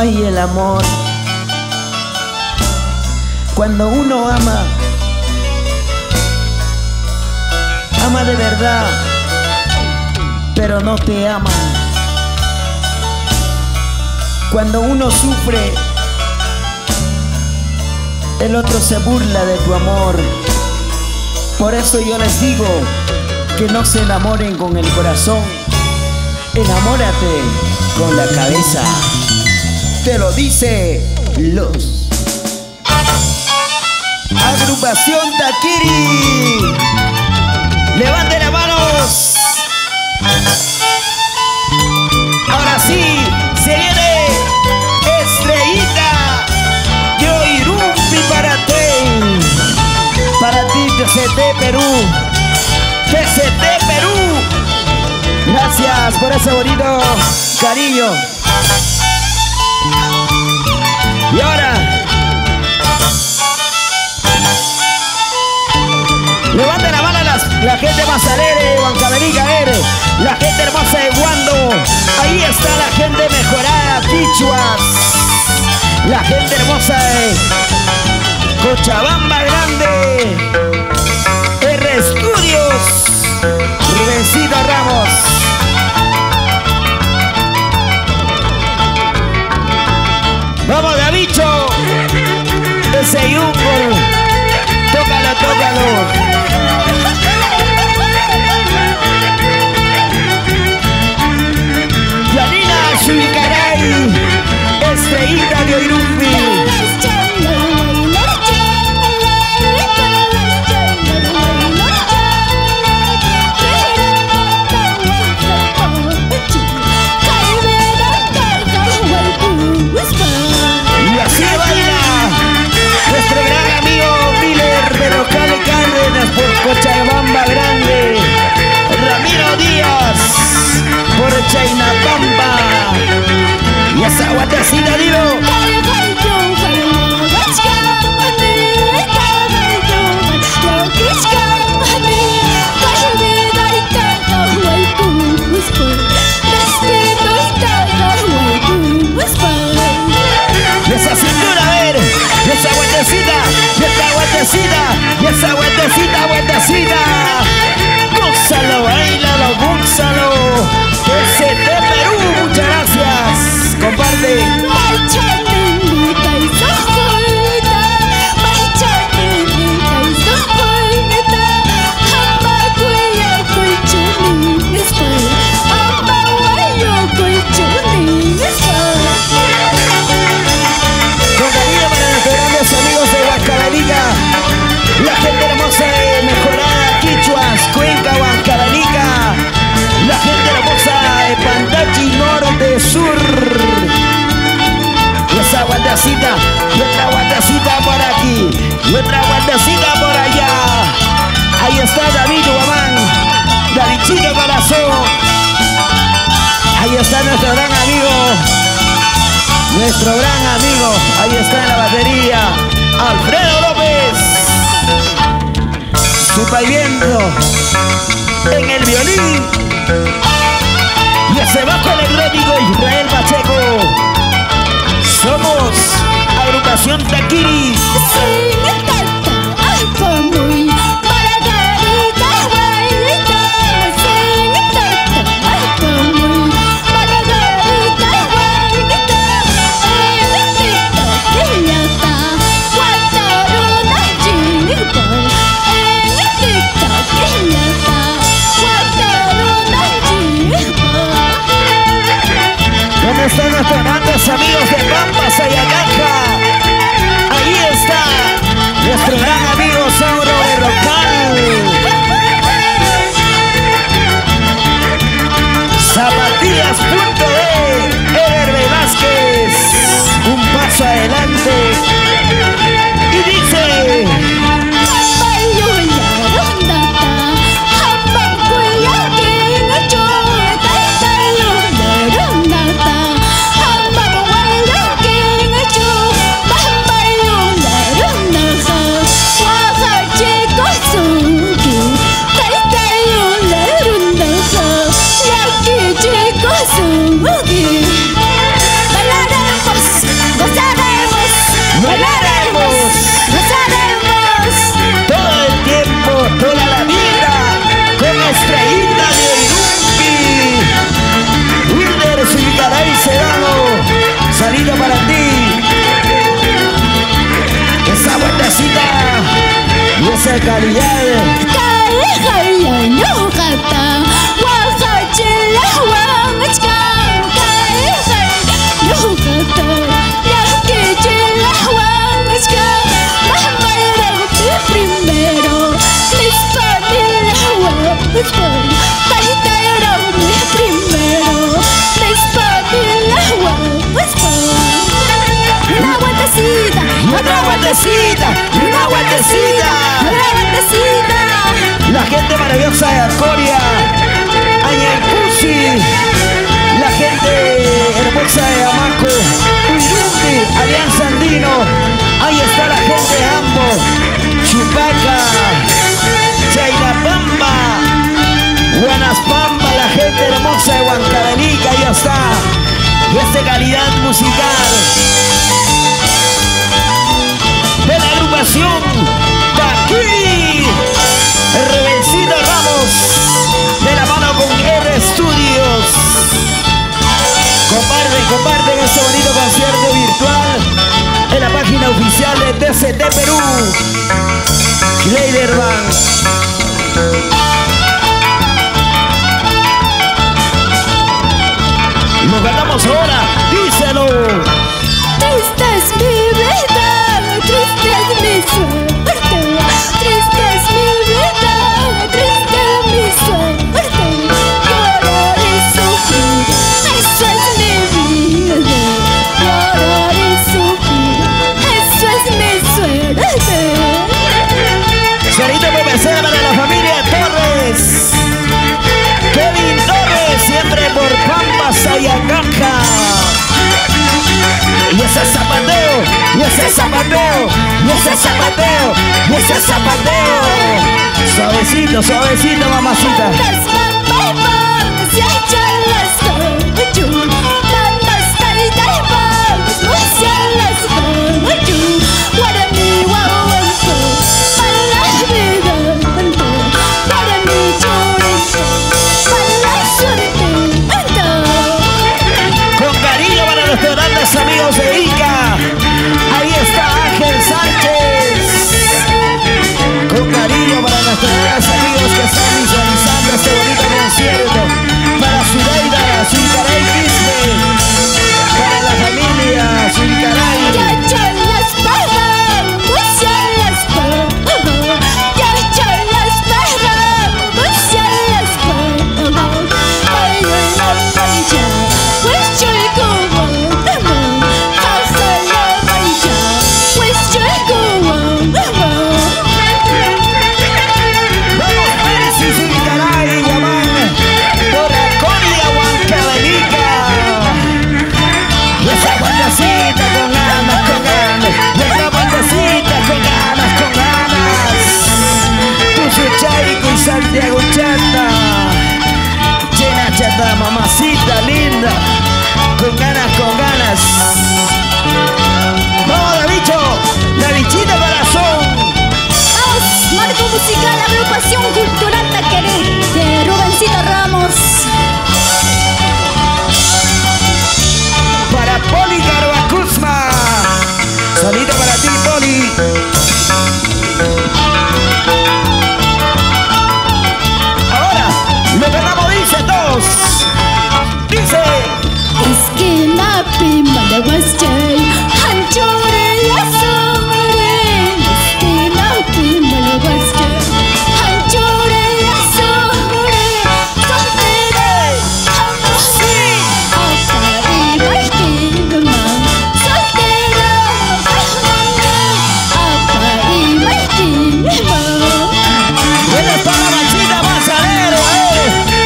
Ay, el amor. Cuando uno ama, ama de verdad, pero no te aman. Cuando uno sufre, el otro se burla de tu amor. Por eso yo les digo que no se enamoren con el corazón, enamórate con la cabeza. Te lo dice Luz. Agrupación Taquiri. Levanten las manos. Ahora sí, se viene Estrellita de Oirumpi para ti, TCT Perú. TCT Perú. Gracias por ese bonito cariño. Y ahora levanten la mano la gente más alegre, Huancavelica, la gente hermosa de Guando. Ahí está la gente mejorada, Tichuas. La gente hermosa de Cochabamba Grande, R Studios, Rubencito Ramos. Vamos, Gabicho, ese yungo, tócalo, tócalo. Yanina Chuicaray, Estrellita de Oirumpi. Y así baila nuestro gran amigo Miller de Local Cárdenas por Cochabamba Grande, Ramiro Díaz por Chainapamba. Y esa guatecita, dilo. Y esa cintura, a ver, y esa vueltecita, y esa vueltecita, y esa vueltecita, vueltecita. Gózalo, bailalo, gózalo. TCT Perú, muchas gracias. Comparte. Amigos de Huancavelica, la gente hermosa de Mejorada, Quichuas, Cuenca, Huancavelica, la gente hermosa de Pantachi, norte, sur. Y esa guantacita, y otra guantacita por aquí, y otra guantacita por allá. Ahí está David Guamán, Davidcito Corazón. Ahí está nuestro gran amigo. Nuestro gran amigo, ahí está en la batería, Alfredo López. Supayendo en el violín. Y ese bajo electrónico, Israel Pacheco. Somos Agrupación Taquiri. ¿Dónde están nuestros grandes amigos de Pampa, Sayacaja? Ahí está nuestro gran amigo Sauro de Local. Zapatillas.de, Eber Velázquez. Un paso adelante. Y dice... Soon. esa calidad. Una vueltecita. La gente maravillosa de Alcoria, Añancusi, la gente hermosa de Amaco, Urundi, Alianza Andino, ahí está la gente de Ambo, Chupaca, Chayrapamba, Guanaspamba, la gente hermosa de Huancavelica, ahí está, y esta calidad musical de la agrupación Taquiri, Rebencito Ramos, de la mano con R Studios. Comparten este bonito concierto virtual en la página oficial de TCT Perú, Kleider Band. Lo cantamos ahora, díselo. Triste es mi vida, triste es mi suerte, triste es mi vida, triste es mi suerte, llorar y sufrir, eso es mi vida, llorar y sufrir, eso es mi suerte. Salito PPC para la familia Torres, Kevin Torres, siempre por Pampa, Sayacaca. Y ese zapateo, y ese zapateo, y ese zapateo, y ese zapateo. Suavecito, suavecito, mamacita. Amigos de Ica, ahí está Ángel Sánchez, con cariño para nuestros amigos que están visualizando este bonito concierto, para Zuleida, Zulcaray Quispe, para la familia Zulcaray. Santiago Chata, llena chata, mamacita linda, con ganas, con ganas. Vamos, la bichita corazón. Vamos, marco musical, agrupación cultural Taquiri, de Rubencito Ramos. Para Poli Carbacuzma, salida para ti, Poli. Lo ganamos, dice todos. Dice. Es que la pimba de Western, Hanchore y Azure. Es que la pimba de Western, Hanchore y Azure. Soltere, Hanchore, Apa y Martín, soltera, Apa y Martín. Buenas para la machita Mazarero,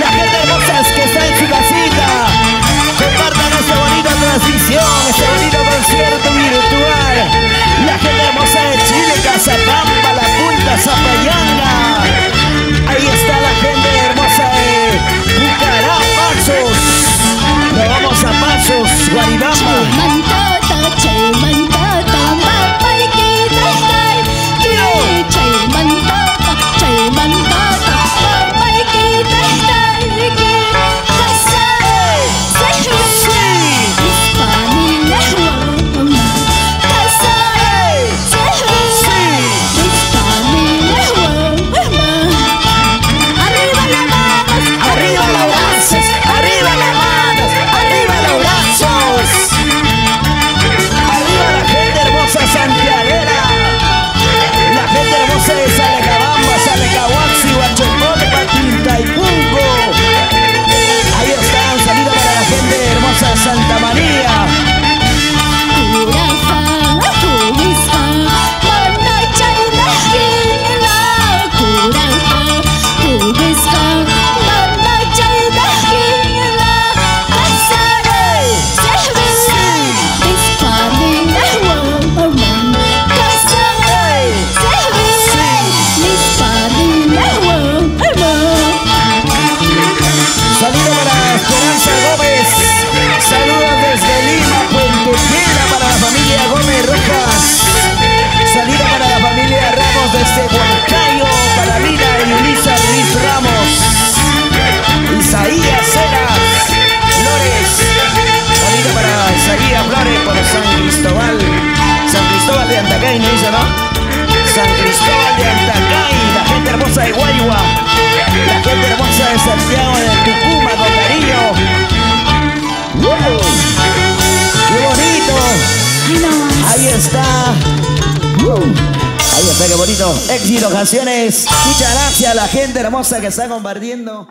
la gente hermosa que está en su casita. Compartan esta bonita transmisión, está. Ahí está, qué bonito. Éxito, canciones. Muchas gracias a la gente hermosa que está compartiendo.